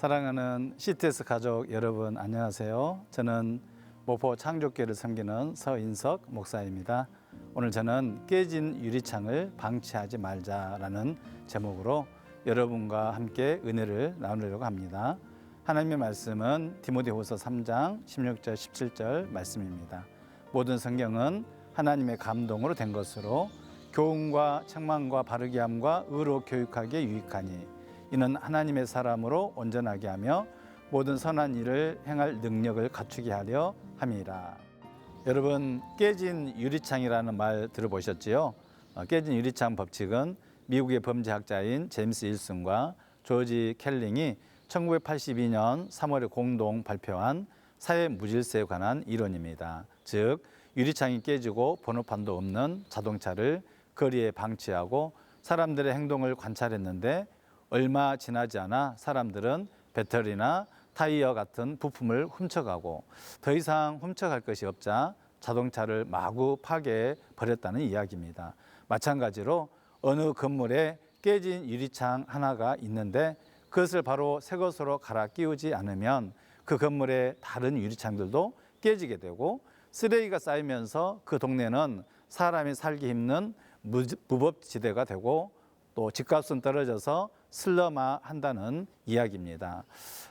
사랑하는 CTS 가족 여러분 안녕하세요. 저는 모포 창조교회를 섬기는 서인석 목사입니다. 오늘 저는 깨진 유리창을 방치하지 말자라는 제목으로 여러분과 함께 은혜를 나누려고 합니다. 하나님의 말씀은 디모데후서 3장 16절 17절 말씀입니다. 모든 성경은 하나님의 감동으로 된 것으로 교훈과 책망과 바르게 함과 의로 교육하기에 유익하니 이는 하나님의 사람으로 온전하게 하며 모든 선한 일을 행할 능력을 갖추게 하려 함이라. 여러분, 깨진 유리창이라는 말 들어보셨지요? 깨진 유리창 법칙은 미국의 범죄학자인 제임스 일슨과 조지 켈링이 1982년 3월에 공동 발표한 사회 무질서에 관한 이론입니다. 즉, 유리창이 깨지고 번호판도 없는 자동차를 거리에 방치하고 사람들의 행동을 관찰했는데 얼마 지나지 않아 사람들은 배터리나 타이어 같은 부품을 훔쳐가고 더 이상 훔쳐갈 것이 없자 자동차를 마구 파괴해 버렸다는 이야기입니다. 마찬가지로 어느 건물에 깨진 유리창 하나가 있는데 그것을 바로 새 것으로 갈아 끼우지 않으면 그 건물의 다른 유리창들도 깨지게 되고 쓰레기가 쌓이면서 그 동네는 사람이 살기 힘든 무법지대가 되고 또 집값은 떨어져서 슬럼화한다는 이야기입니다.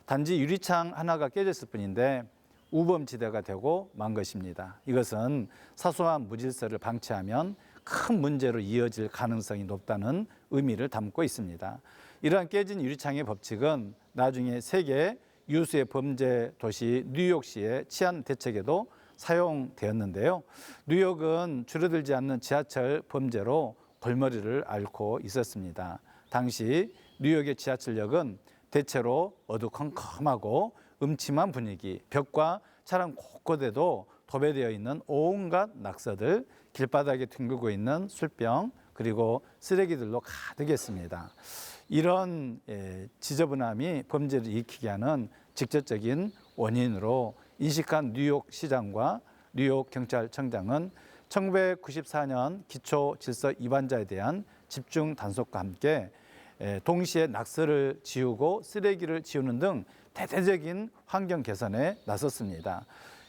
단지 유리창 하나가 깨졌을 뿐인데 우범지대가 되고 만 것입니다. 이것은 사소한 무질서를 방치하면 큰 문제로 이어질 가능성이 높다는 의미를 담고 있습니다. 이러한 깨진 유리창의 법칙은 나중에 세계 유수의 범죄 도시 뉴욕시의 치안 대책에도 사용되었는데요. 뉴욕은 줄어들지 않는 지하철 범죄로 골머리를 앓고 있었습니다. 당시 뉴욕의 지하철역은 대체로 어두컴컴하고 음침한 분위기, 벽과 차량 곳곳에도 도배되어 있는 온갖 낙서들, 길바닥에 뒹굴고 있는 술병, 그리고 쓰레기들로 가득했습니다. 이런 지저분함이 범죄를 일으키게 하는 직접적인 원인으로 인식한 뉴욕 시장과 뉴욕 경찰청장은 1994년 기초 질서 위반자에 대한 집중 단속과 함께 동시에 낙서를 지우고 쓰레기를 지우는 등 대대적인 환경 개선에 나섰습니다.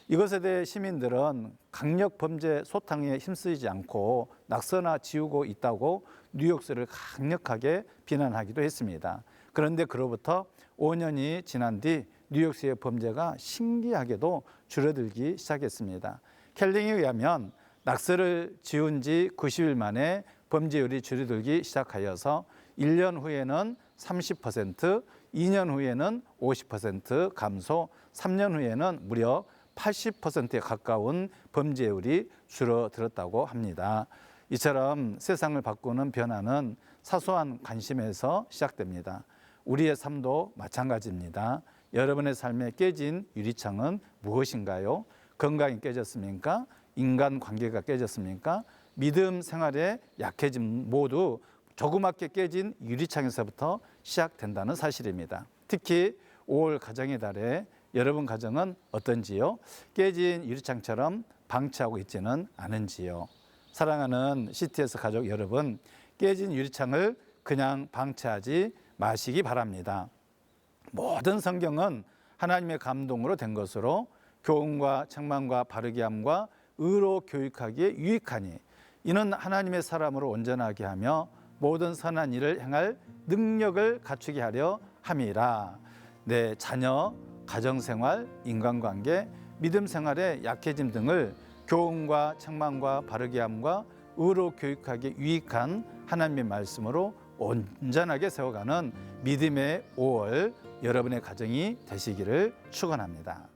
이것에 대해 시민들은 강력 범죄 소탕에 힘쓰이지 않고 낙서나 지우고 있다고 뉴욕시를 강력하게 비난하기도 했습니다. 그런데 그로부터 5년이 지난 뒤 뉴욕시의 범죄가 신기하게도 줄어들기 시작했습니다. 켈링에 의하면 낙서를 지운 지 90일 만에 범죄율이 줄어들기 시작하여서 1년 후에는 30%, 2년 후에는 50% 감소, 3년 후에는 무려 80%에 가까운 범죄율이 줄어들었다고 합니다. 이처럼 세상을 바꾸는 변화는 사소한 관심에서 시작됩니다. 우리의 삶도 마찬가지입니다. 여러분의 삶에 깨진 유리창은 무엇인가요? 건강이 깨졌습니까? 인간관계가 깨졌습니까? 믿음 생활에 약해짐 모두 조그맣게 깨진 유리창에서부터 시작된다는 사실입니다. 특히 5월 가정의 달에 여러분 가정은 어떤지요? 깨진 유리창처럼 방치하고 있지는 않은지요? 사랑하는 CTS 가족 여러분, 깨진 유리창을 그냥 방치하지 마시기 바랍니다. 모든 성경은 하나님의 감동으로 된 것으로 교훈과 책망과 바르게 함과 의로 교육하기에 유익하니 이는 하나님의 사람으로 온전하게 하며 모든 선한 일을 행할 능력을 갖추게 하려 함이라. 내 자녀, 가정생활, 인간관계, 믿음생활의 약해짐 등을 교훈과 책망과 바르게 함과 의로 교육하기에 유익한 하나님의 말씀으로 온전하게 세워가는 믿음의 5월 여러분의 가정이 되시기를 축원합니다.